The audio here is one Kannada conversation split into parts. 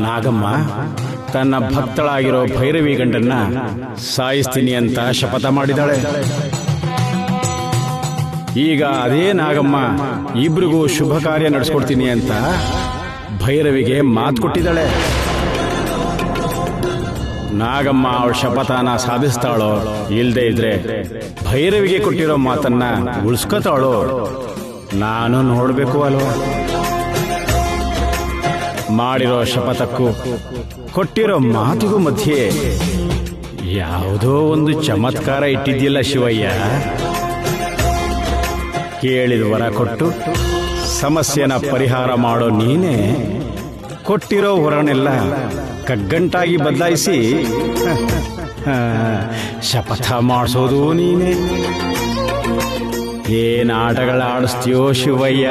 ನಾಗಮ್ಮ ತನ್ನ ಭಕ್ತಳಾಗಿರೋ ಭೈರವಿ ಗಂಡನ್ನ ಸಾಯಿಸ್ತೀನಿ ಅಂತ ಶಪಥ ಮಾಡಿದಾಳೆ. ಈಗ ಅದೇ ನಾಗಮ್ಮ ಇಬ್ರಿಗೂ ಶುಭ ಕಾರ್ಯ ನಡೆಸ್ಕೊಡ್ತೀನಿ ಅಂತ ಭೈರವಿಗೆ ಮಾತು ಕೊಟ್ಟಿದ್ದಾಳೆ. ನಾಗಮ್ಮ ಅವಳ ಶಪಥನ ಸಾಧಿಸ್ತಾಳೋ ಇಲ್ದೇ ಇದ್ರೆ ಭೈರವಿಗೆ ಕೊಟ್ಟಿರೋ ಮಾತನ್ನ ಉಳಿಸ್ಕೊತಾಳೋ ನಾನು ನೋಡ್ಬೇಕು ಅಲ್ವ. ಮಾಡಿರೋ ಶಪಥಕ್ಕೂ ಕೊಟ್ಟಿರೋ ಮಾತಿಗೂ ಮಧ್ಯೆ ಯಾವುದೋ ಒಂದು ಚಮತ್ಕಾರ ಇಟ್ಟಿದ್ಯಲ್ಲ ಶಿವಯ್ಯ. ಕೇಳಿದ ವರ ಕೊಟ್ಟು ಸಮಸ್ಯೆನ ಪರಿಹಾರ ಮಾಡೋ ನೀನೇ ಕೊಟ್ಟಿರೋ ವರನೆಲ್ಲ ಕಗ್ಗಂಟಾಗಿ ಬದಲಾಯಿಸಿ ಶಪಥ ಮಾಡಿಸೋದು ನೀನೇ. ಏನ್ ಆಟಗಳ ಆಡಿಸ್ತೀಯೋ ಶಿವಯ್ಯ.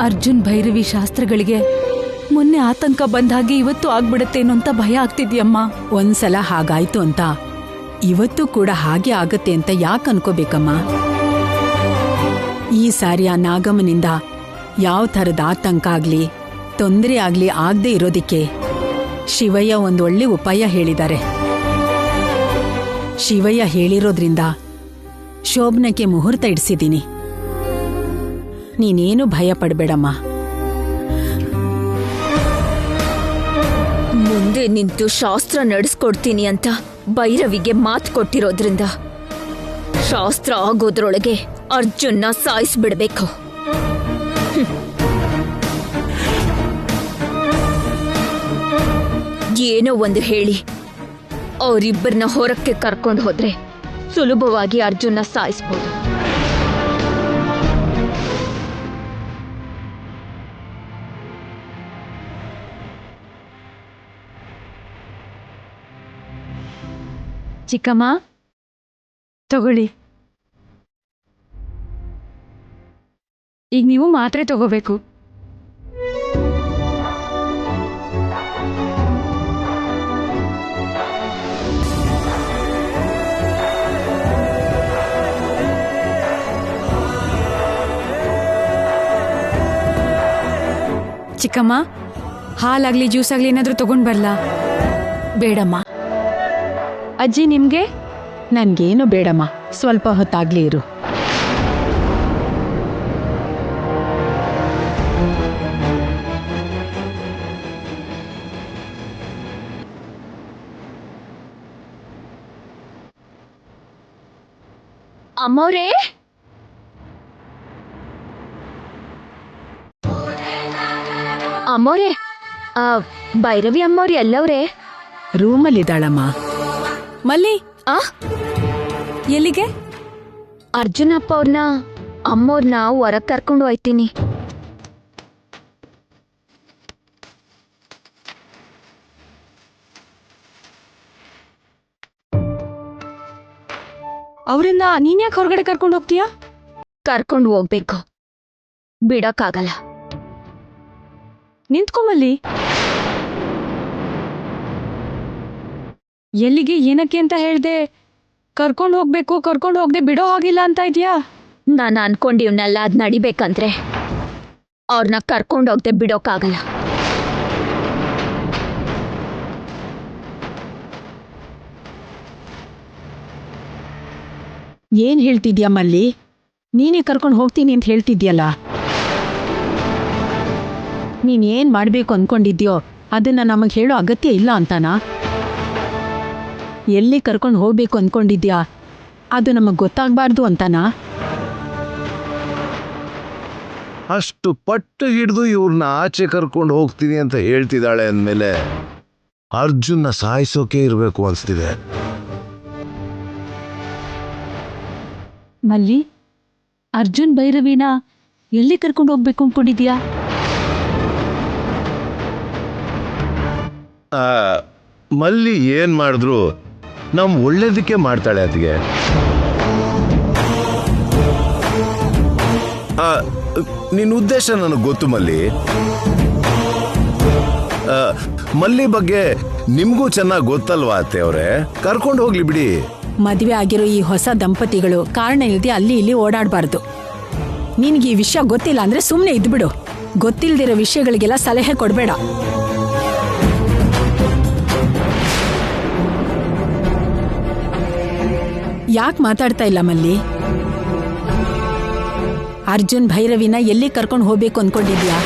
ಅರ್ಜುನ್ ಭೈರವಿ ಶಾಸ್ತ್ರಗಳಿಗೆ ಮೊನ್ನೆ ಆತಂಕ ಬಂದಾಗೆ ಇವತ್ತು ಆಗ್ಬಿಡತ್ತೇನೋ ಅಂತ ಭಯ ಆಗ್ತಿದ್ಯಮ್ಮ. ಒಂದ್ಸಲ ಹಾಗಾಯ್ತು ಅಂತ ಇವತ್ತು ಕೂಡ ಹಾಗೆ ಆಗತ್ತೆ ಅಂತ ಯಾಕೆ ಅನ್ಕೋಬೇಕಮ್ಮ? ಈ ಸಾರಿ ಆ ನಾಗಮ್ಮನಿಂದ ಯಾವ ಥರದ ಆತಂಕ ಆಗ್ಲಿ ತೊಂದರೆ ಆಗ್ಲಿ ಆಗದೆ ಇರೋದಿಕ್ಕೆ ಶಿವಯ್ಯ ಒಂದೊಳ್ಳೆ ಉಪಾಯ ಹೇಳಿದ್ದಾರೆ. ಶಿವಯ್ಯ ಹೇಳಿರೋದ್ರಿಂದ ಶೋಭನಕ್ಕೆ ಮುಹೂರ್ತ ಇಡ್ಸಿದ್ದೀನಿ. ನೀನೇನು ಭಯ ಪಡಬೇಡಮ್ಮ. ಮುಂದೆ ನಿಂತು ಶಾಸ್ತ್ರ ನಡೆಸ್ಕೊಡ್ತೀನಿ ಅಂತ ಭೈರವಿಗೆ ಮಾತು ಕೊಟ್ಟಿರೋದ್ರಿಂದ ಶಾಸ್ತ್ರ ಆಗೋದ್ರೊಳಗೆ ಅರ್ಜುನ್ನ ಸಾಯಿಸ್ಬಿಡ್ಬೇಕು. ಏನೋ ಒಂದು ಹೇಳಿ ಅವರಿಬ್ಬರನ್ನ ಹೊರಕ್ಕೆ ಕರ್ಕೊಂಡು ಹೋದ್ರೆ ಸುಲಭವಾಗಿ ಅರ್ಜುನ್ನ ಸಾಯಿಸ್ಬೋದು. ಚಿಕ್ಕಮ್ಮ ತಗೊಳ್ಳಿ. ಈಗ ನೀವು ಮಾತ್ರೆ ತಗೋಬೇಕು. ಚಿಕ್ಕಮ್ಮ ಹಾಲಾಗ್ಲಿ ಜ್ಯೂಸ್ ಆಗ್ಲಿ ಏನಾದ್ರೂ ತಗೊಂಡ್ ಬರ್ಲಾ? ಬೇಡಮ್ಮ. ಅಜ್ಜಿ ನಿಮ್ಗೆ? ನನ್ಗೇನು ಬೇಡಮ್ಮ, ಸ್ವಲ್ಪ ಹೊತ್ತಾಗ್ಲಿ ಇರು. ಅಮ್ಮೋರೇ, ಅಮ್ಮೋರೇ, ಭೈರವಿ ಅಮ್ಮವ್ರಿ ಎಲ್ಲವ್ರೆ? ರೂಮಲ್ಲಿದ್ದಾಳಮ್ಮ. ಮಲ್ಲಿ ಎಲ್ಲಿಗೆ? ಅರ್ಜುನ್ ಅಪ್ಪ ಅವ್ರನ್ನ ಅಮ್ಮವ್ರನ್ನ ಹೊರಗೆ ಕರ್ಕೊಂಡು ಹೋಯ್ತೀನಿ. ಅವ್ರನ್ನ ನೀನ್ ಯಾಕೆ ಹೊರಗಡೆ ಕರ್ಕೊಂಡು ಹೋಗ್ತೀಯಾ? ಕರ್ಕೊಂಡು ಹೋಗ್ಬೇಕು, ಬಿಡಕ್ಕಾಗಲ್ಲ. ನಿಂತ್ಕೊಂಬಲ್ಲಿ. ಎಲ್ಲಿಗೆ ಏನಕ್ಕೆ ಅಂತ ಹೇಳ್ದೆ? ಕರ್ಕೊಂಡು ಹೋಗ್ಬೇಕು, ಕರ್ಕೊಂಡು ಹೋಗದೆ ಬಿಡೋ ಹಾಗಿಲ್ಲ ಅಂತ ಇದೆಯಾ? ನಾನು ಅನ್ಕೊಂಡಿವ್ನೆಲ್ಲ ಅದ್ ನಡಿಬೇಕಂದ್ರೆ ಅವ್ರನ್ನ ಕರ್ಕೊಂಡು ಹೋಗದೆ ಬಿಡೋಕ್ಕಾಗಲ್ಲ. ಏನ್ ಹೇಳ್ತಿದ್ಯಾ ಮಲ್ಲಿ? ನೀನೇ ಕರ್ಕೊಂಡು ಹೋಗ್ತೀನಿ ಅಂತ ಹೇಳ್ತಿದ್ಯಲ್ಲ. ನೀನ್ ಏನ್ ಮಾಡ್ಬೇಕು ಅನ್ಕೊಂಡಿದ್ಯೋ ಅದನ್ನ ನಮಗ್ ಹೇಳೋ ಅಗತ್ಯ ಇಲ್ಲ ಅಂತಾನಾ? ಎಲ್ಲಿ ಕರ್ಕೊಂಡು ಹೋಗ್ಬೇಕು ಅನ್ಕೊಂಡಿದ್ಯಾ ಅದು ನಮಗ್ ಗೊತ್ತಾಗ್ಬಾರ್ದು ಅಂತಾನಾ? ಅಷ್ಟು ಪಟ್ಟು ಹಿಡಿದು ಇವ್ರನ್ನ ಆಚೆ ಕರ್ಕೊಂಡು ಹೋಗ್ತೀನಿ ಅಂತ ಹೇಳ್ತಿದ್ದಾಳೆ ಅಂದಮೇಲೆ ಅರ್ಜುನ್ನ ಸಾಯಿಸೋಕೆ ಇರಬೇಕು ಅನ್ಸ್ತಿದೆ. ಮಲ್ಲಿ, ಅರ್ಜುನ್ ಭೈರವಿನ ಎಲ್ಲಿ ಕರ್ಕೊಂಡು ಹೋಗ್ಬೇಕು ಅನ್ಕೊಂಡಿದ್ಯಾ? ಮಲ್ಲಿ ಏನ್ ಮಾಡಿದ್ರು ನಮ್ ಒಳ್ಳೇದಕ್ಕೆ ಮಾಡ್ತಾಳೆ ಅದಿಗೆ. ನಿನ್ನ ಉದ್ದೇಶ ನನಗೆ ಗೊತ್ತು ಮಲ್ಲಿ. ಮಲ್ಲಿ ಬಗ್ಗೆ ನಿಮ್ಗೂ ಚೆನ್ನಾಗಿ ಗೊತ್ತಲ್ವಾ ಅತ್ತೆ ಅವರೇ, ಕರ್ಕೊಂಡು ಹೋಗ್ಲಿ ಬಿಡಿ. ಮದುವೆ ಆಗಿರೋ ಈ ಹೊಸ ದಂಪತಿಗಳು ಕಾರಣ ಇಲ್ಲದೆ ಅಲ್ಲಿ ಇಲ್ಲಿ ಓಡಾಡಬಾರ್ದು. ನಿನಗೆ ಈ ವಿಷಯ ಗೊತ್ತಿಲ್ಲ ಅಂದ್ರೆ ಸುಮ್ಮನೆ ಇದ್ಬಿಡು. ಗೊತ್ತಿಲ್ದಿರೋ ವಿಷಯಗಳಿಗೆಲ್ಲ ಸಲಹೆ ಕೊಡಬೇಡ. ಯಾಕೆ ಮಾತಾಡ್ತಾ ಇಲ್ಲ ಮಲ್ಲಿ? ಅರ್ಜುನ್ ಭೈರವಿನ ಎಲ್ಲಿ ಕರ್ಕೊಂಡು ಹೋಗ್ಬೇಕು ಅನ್ಕೊಂಡಿದ್ಯಾ?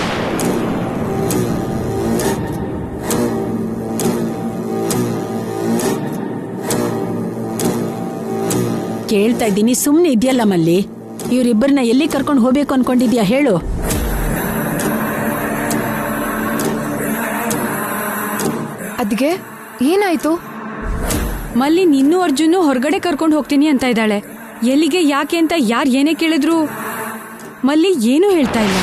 ಕೇಳ್ತಾ ಇದ್ದೀನಿ, ಸುಮ್ಮನೆ ಇದೆಯಲ್ಲ ಮಲ್ಲಿ. ಇವರಿಬ್ಬರನ್ನ ಎಲ್ಲಿ ಕರ್ಕೊಂಡು ಹೋಗ್ಬೇಕು ಅನ್ಕೊಂಡಿದ್ಯಾ ಹೇಳು. ಅದ್ಗೆ ಏನಾಯ್ತು? ಮಲ್ಲಿ ನಿನ್ನೂ ಅರ್ಜುನು ಹೊರಗಡೆ ಕರ್ಕೊಂಡು ಹೋಗ್ತೀನಿ ಅಂತ ಇದ್ದಾಳೆ. ಎಲ್ಲಿಗೆ, ಯಾಕೆ ಅಂತ ಯಾರು ಏನೇ ಕೇಳಿದ್ರು ಮಲ್ಲಿ ಏನೂ ಹೇಳ್ತಾ ಇಲ್ಲ.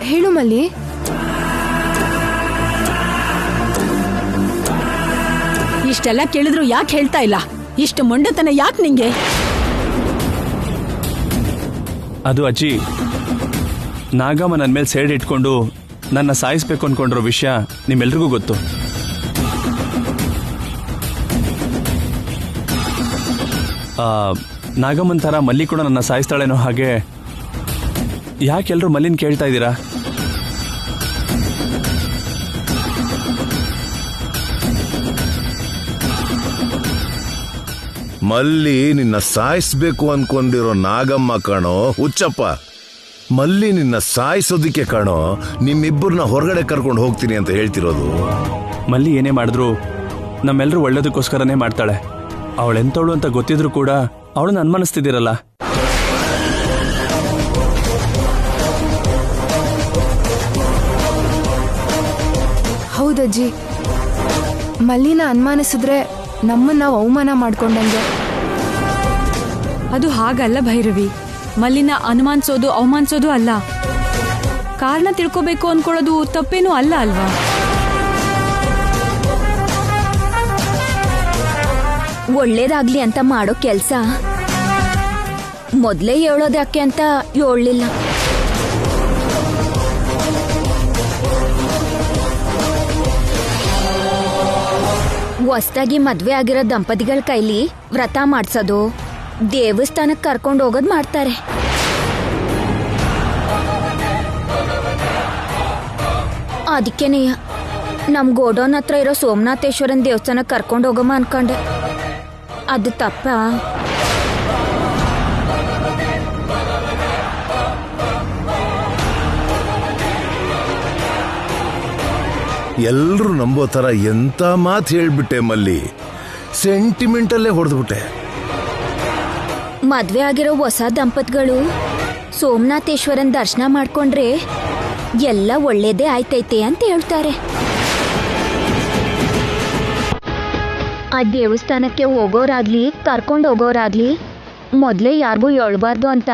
ಹೇಳು ಮಲ್ಲಿ. ಇಷ್ಟೆಲ್ಲ ಕೇಳಿದ್ರು ಯಾಕೆ ಹೇಳ್ತಾ ಇಲ್ಲ? ಇಷ್ಟು ಮೊಂಡತನ ಯಾಕೆ ನಿಂಗೆ? ಅದು ಅಜ್ಜಿ, ನಾಗಮ್ಮ ನನ್ನ ಮೇಲೆ ಸೇಡ್ ಇಟ್ಕೊಂಡು ನನ್ನ ಸಾಯಿಸ್ಬೇಕು ಅನ್ಕೊಂಡಿರೋ ವಿಷಯ ನಿಮ್ಮೆಲ್ರಿಗೂ ಗೊತ್ತು. ನಾಗಮ್ಮನ ಥರ ಮಲ್ಲಿ ಕೂಡ ನನ್ನ ಸಾಯಿಸ್ತಾಳೇನೋ ಹಾಗೆ. ಯಾಕೆಲ್ಲರೂ ಮಲ್ಲಿನ ಕೇಳ್ತಾ ಇದ್ದೀರಾ? ಮಲ್ಲಿ ನಿನ್ನ ಸಾಯಿಸ್ಬೇಕು ಅನ್ಕೊಂಡಿರೋ ನಾಗಮ್ಮ ಕಣೋ ಹುಚ್ಚಪ್ಪ. ಮಲ್ಲಿ ನಿನ್ನ ಸಾಯಿಸೋದಿಕ್ಕೆ ಕಣೋ ನಿಮ್ಮಿಬ್ಬರನ್ನ ಹೊರಗಡೆ ಕರ್ಕೊಂಡು ಹೋಗ್ತೀನಿ ಅಂತ ಹೇಳ್ತಿರೋದು. ಮಲ್ಲಿ ಏನೇ ಮಾಡಿದ್ರು ನಮ್ಮೆಲ್ಲರೂ ಒಳ್ಳೇದಕ್ಕೋಸ್ಕರನೇ ಮಾಡ್ತಾಳೆ. ಅವಳೆಂತವಳು ಅಂತ ಗೊತ್ತಿದ್ರು ಕೂಡ ಅವಳನ್ನ ಅನುಮಾನಿಸ್ತಿದ್ದೀರಲ್ಲ. ಹೌದಜ್ಜಿ, ಮಲ್ಲಿನ ಅನುಮಾನಿಸಿದ್ರೆ ನಮ್ಮನ್ನ ನಾವು ಅವಮಾನ ಮಾಡ್ಕೊಂಡಂಗೆ. ಅದು ಹಾಗಲ್ಲ ಭೈರವಿ. ಮಲ್ಲಿನ ಅನುಮಾನಿಸೋದು ಅವಮಾನಿಸೋದು ಅಲ್ಲ. ಕಾರಣ ತಿಳ್ಕೋಬೇಕು ಅನ್ಕೊಳ್ಳೋದು ತಪ್ಪೇನೂ ಅಲ್ಲ ಅಲ್ವಾ? ಒಳ್ಳೇದಾಗ್ಲಿ ಅಂತ ಮಾಡೋ ಕೆಲ್ಸ ಮೊದ್ಲೇ ಹೇಳೋದ್ಯಾಕೆ ಅಂತ ಹೇಳಲಿಲ್ಲ. ಹೊಸ್ದಾಗಿ ಮದ್ವೆ ಆಗಿರೋ ದಂಪತಿಗಳ ಕೈಲಿ ವ್ರತ ಮಾಡ್ಸೋದು, ದೇವಸ್ಥಾನಕ್ಕೆ ಕರ್ಕೊಂಡು ಹೋಗೋದು ಮಾಡ್ತಾರೆ. ಅದಕ್ಕೇನೆ ನಮ್ ಗೋಡೌನ್ ಹತ್ರ ಇರೋ ಸೋಮನಾಥೇಶ್ವರನ್ ದೇವಸ್ಥಾನಕ್ಕೆ ಕರ್ಕೊಂಡು ಹೋಗಮ್ಮ ಅನ್ಕೊಂಡೆ. ಅದು ತಪ್ಪ? ಎಲ್ರು ನಂಬೋ ತರ ಎಂತ ಮಾತು ಹೇಳ್ಬಿಟ್ಟೆ ಮಲ್ಲಿ. ಸೆಂಟಿಮೆಂಟಲ್ಲೇ ಹೊಡೆದ್ಬಿಟ್ಟೆ. ಮದ್ವೆ ಆಗಿರೋ ಹೊಸ ದಂಪತಿಗಳು ಸೋಮನಾಥೇಶ್ವರನ್ ದರ್ಶನ ಮಾಡ್ಕೊಂಡ್ರೆ ಎಲ್ಲ ಒಳ್ಳೇದೇ ಆಯ್ತೈತೆ ಅಂತ ಹೇಳ್ತಾರೆ. ಆ ದೇವಸ್ಥಾನಕ್ಕೆ ಹೋಗೋರಾಗ್ಲಿ ಕರ್ಕೊಂಡು ಹೋಗೋರಾಗ್ಲಿ ಮೊದಲೇ ಯಾರಿಗೂ ಹೇಳ್ಬಾರ್ದು ಅಂತ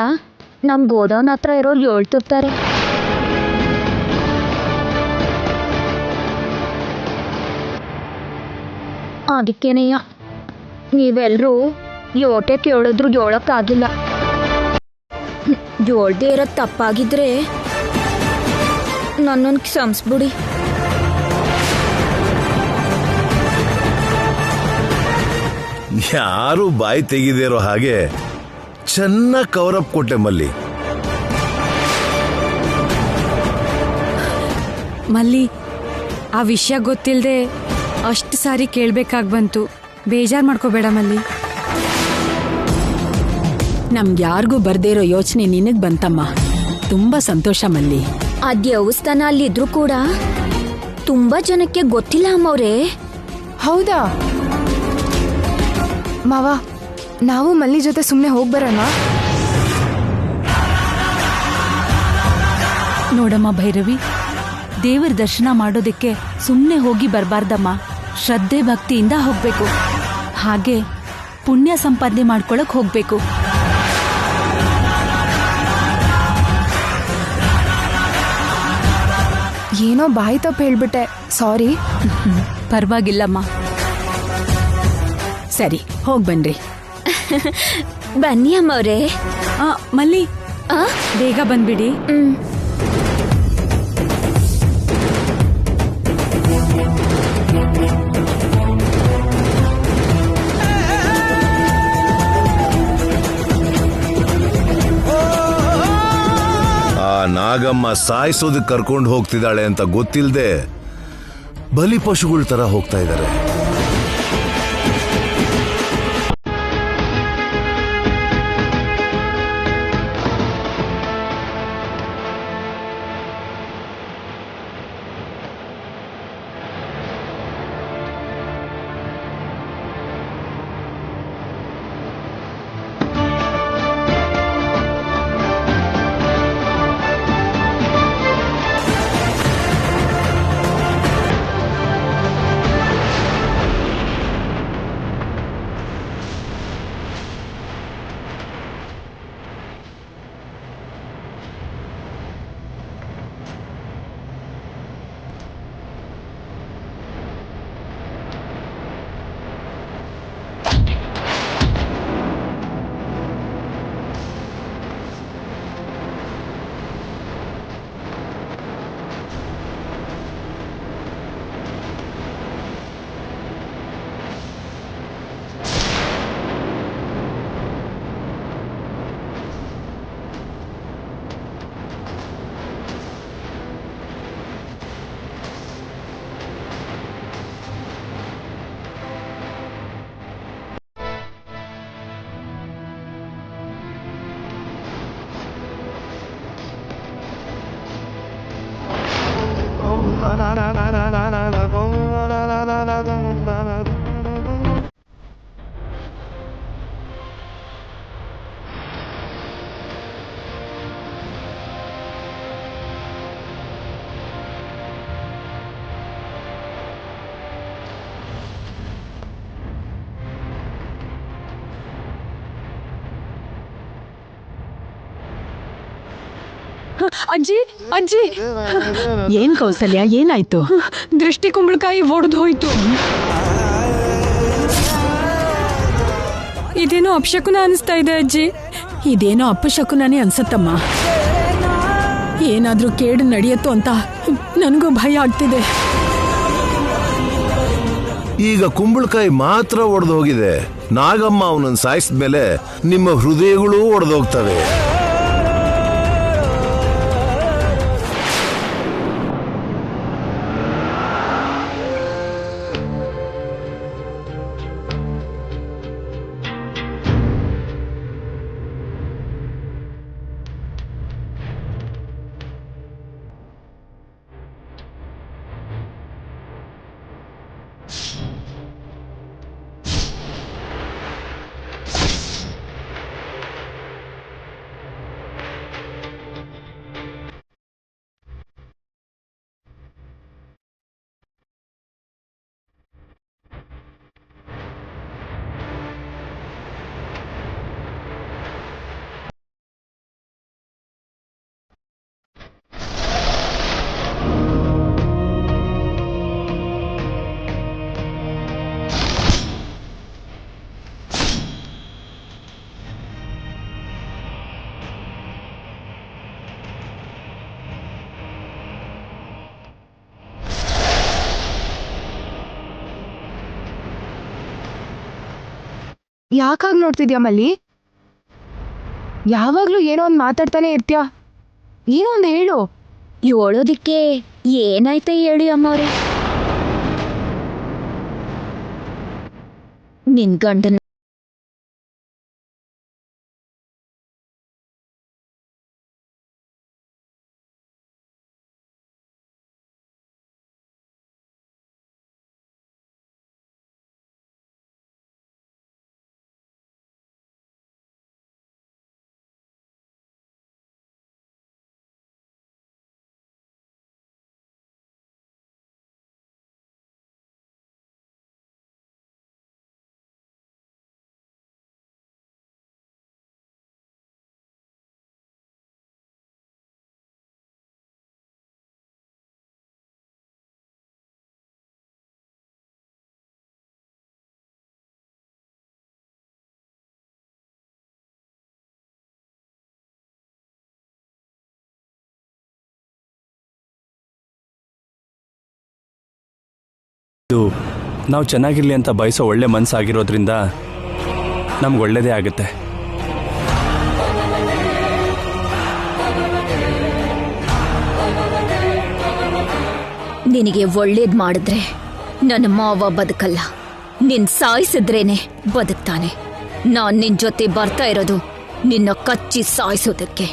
ನಮ್ಮ ಗೋಡೌನ್ ಹತ್ರ ಇರೋರು ಹೇಳ್ತಿರ್ತಾರೆ. ಅದಕ್ಕೇನೆಯ ನೀವೆಲ್ಲರೂ ಯೋಟೆ ಕೇಳಿದ್ರು ಹೇಳೋಕ್ಕಾಗಿಲ್ಲ. ಹೇಳ್ದೇ ಇರೋದು ತಪ್ಪಾಗಿದ್ರೆ ನನ್ನನ್ನು ಕ್ಷಮಿಸ್ಬಿಡಿ. ಯಾರು ಬಾಯಿ ತೆಗಿದಿರೋ ಹಾಗೆ ಚೆನ್ನಾಗಿ ಕವರಪ್ ಕೊಟ್ಟೆ ಮಲ್ಲಿ. ಮಲ್ಲಿ, ಆ ವಿಷಯ ಗೊತ್ತಿಲ್ಲದೆ ಅಷ್ಟು ಸಾರಿ ಕೇಳ್ಬೇಕಾಗಿ ಬಂತು. ಬೇಜಾರು ಮಾಡ್ಕೋಬೇಡ ಮಲ್ಲಿ. ನಮ್ಗ್ಯಾರಿಗೂ ಬರ್ದೇ ಇರೋ ಯೋಚನೆ ನಿನಗ್ ಬಂತಮ್ಮ. ತುಂಬಾ ಸಂತೋಷ ಮಲ್ಲಿ. ಆ ದೇವಸ್ಥಾನ ಅಲ್ಲಿದ್ರು ಕೂಡ ತುಂಬಾ ಜನಕ್ಕೆ ಗೊತ್ತಿಲ್ಲ ಅಮ್ಮವ್ರೆ. ಹೌದಾ ಮಾವ, ನಾವು ಮಲ್ಲಿ ಜೊತೆ ಸುಮ್ಮನೆ ಹೋಗ್ಬರೋಣ? ನೋಡಮ್ಮ ಭೈರವಿ, ದೇವರ ದರ್ಶನ ಮಾಡೋದಕ್ಕೆ ಸುಮ್ಮನೆ ಹೋಗಿ ಬರಬಾರ್ದಮ್ಮ. ಶ್ರದ್ಧೆ ಭಕ್ತಿಯಿಂದ ಹೋಗ್ಬೇಕು. ಹಾಗೆ ಪುಣ್ಯ ಸಂಪಾದನೆ ಮಾಡ್ಕೊಳಕ್ ಹೋಗ್ಬೇಕು. ಏನೋ ಬಾಯಿ ತಪ್ಪು ಹೇಳ್ಬಿಟ್ಟೆ, ಸಾರಿ. ಪರವಾಗಿಲ್ಲಮ್ಮ. ಸರಿ ಹೋಗ್ ಬನ್ರಿ. ಬನ್ನಿ ಅಮ್ಮವ್ರೆ. ಮಲ್ಲಿ, ಆ? ಬೇಗ ಬಂದ್ಬಿಡಿ. ಆ ನಾಗಮ್ಮ ಸಾಯಿಸೋದಕ್ಕೆ ಕರ್ಕೊಂಡು ಹೋಗ್ತಿದ್ದಾಳೆ ಅಂತ ಗೊತ್ತಿಲ್ಲದೆ ಬಲಿ ಪಶುಗಳ ತರ ಹೋಗ್ತಾ ಇದ್ದಾರೆ. ಅಜ್ಜಿ ಅಜ್ಜಿ, ಏನ್ ಕೌಸಲ್ಯ, ಏನಾಯ್ತು? ದೃಷ್ಟಿ ಕುಂಬಳಕಾಯಿ ಒಡೆದು ಹೋಯ್ತು. ಇದೇನೋ ಅಪಶಕುನ ಅನಿಸ್ತಾ ಇದೆ ಅಜ್ಜಿ. ಇದೇನೋ ಅಪಶಕುನನೇ ಅನ್ಸತ್ತಮ್ಮ. ಏನಾದ್ರೂ ಕೇಡು ನಡೆಯತ್ತೋ ಅಂತ ನನಗೂ ಭಯ ಆಗ್ತಿದೆ. ಈಗ ಕುಂಬಳಕಾಯಿ ಮಾತ್ರ ಒಡೆದು ಹೋಗಿದೆ. ನಾಗಮ್ಮ ಅವನನ್ನು ಸಾಯಿಸಿದ್ಮೇಲೆ ನಿಮ್ಮ ಹೃದಯಗಳೂ ಒಡೆದೋಗ್ತವೆ. ಯಾಕಾಗ್ ನೋಡ್ತಿದ್ಯಾ ಮಲ್ಲಿ? ಯಾವಾಗ್ಲೂ ಏನೋ ಒಂದು ಮಾತಾಡ್ತಾನೆ ಇರ್ತೀಯ. ಏನೋ ಒಂದು ಹೇಳು. ಹೇಳೋದಿಕ್ಕೆ ಏನಾಯ್ತ ಹೇಳಿ ಅಮ್ಮವ್ರೆ. ನಿನ್ ಗಂಡನ ಇದು ನಾವು ಚೆನ್ನಾಗಿರ್ಲಿ ಅಂತ ಬಯಸೋ ಒಳ್ಳೆ ಮನಸ್ಸಾಗಿರೋದ್ರಿಂದ ನಮ್ಗೆ ಒಳ್ಳೇದೇ ಆಗುತ್ತೆ. ನಿನಗೆ ಒಳ್ಳೇದ್ ಮಾಡಿದ್ರೆ ನನ್ನ ಮಾವ ಬದುಕಲ್ಲ, ನಿನ್ ಸಾಯಿಸಿದ್ರೇನೆ ಬದುಕ್ತಾನೆ. ನಾನ್ ನಿನ್ ಜೊತೆ ಬರ್ತಾ ಇರೋದು ನಿನ್ನ ಕಚ್ಚಿ ಸಾಯಿಸೋದಕ್ಕೆ.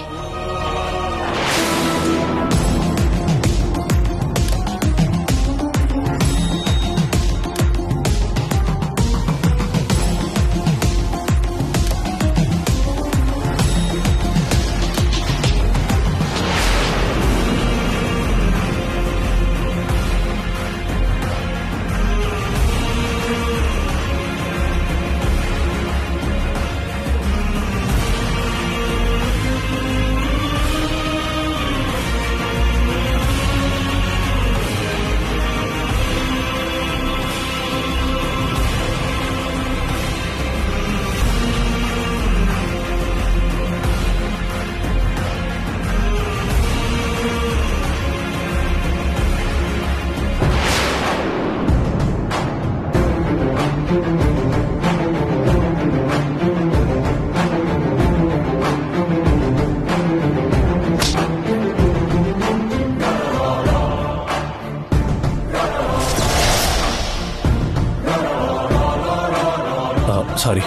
ಸಾರಿ,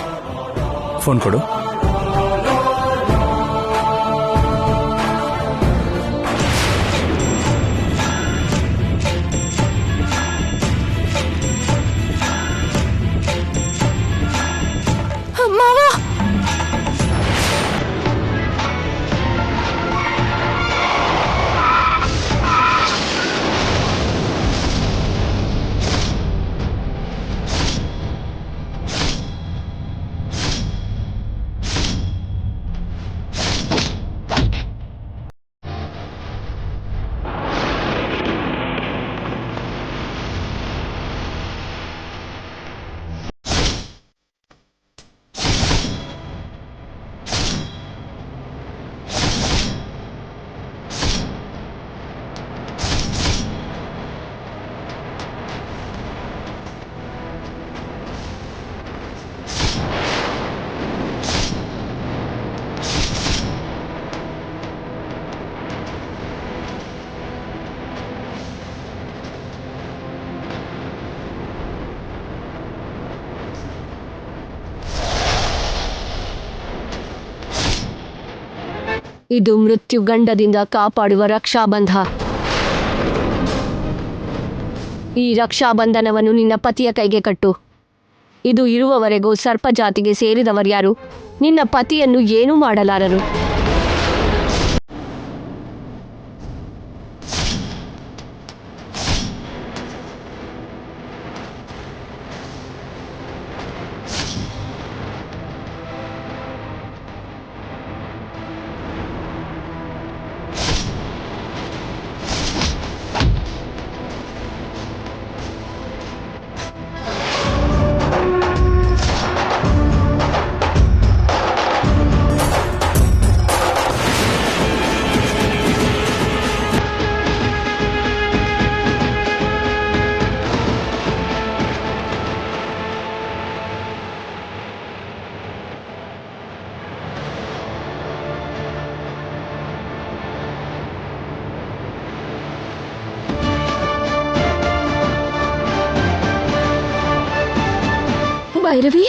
ಫೋನ್ ಕೊಡು. ಇದು ಮೃತ್ಯುಗಂಡದಿಂದ ಕಾಪಾಡುವ ರಕ್ಷಾಬಂಧ. ಈ ರಕ್ಷಾಬಂಧನವನ್ನು ನಿನ್ನ ಪತಿಯ ಕೈಗೆ ಕಟ್ಟು. ಇದು ಇರುವವರೆಗೂ ಸರ್ಪಜಾತಿಗೆ ಸೇರಿದವರ್ಯಾರು ನಿನ್ನ ಪತಿಯನ್ನು ಏನೂ ಮಾಡಲಾರರು. ಭೈರವಿ,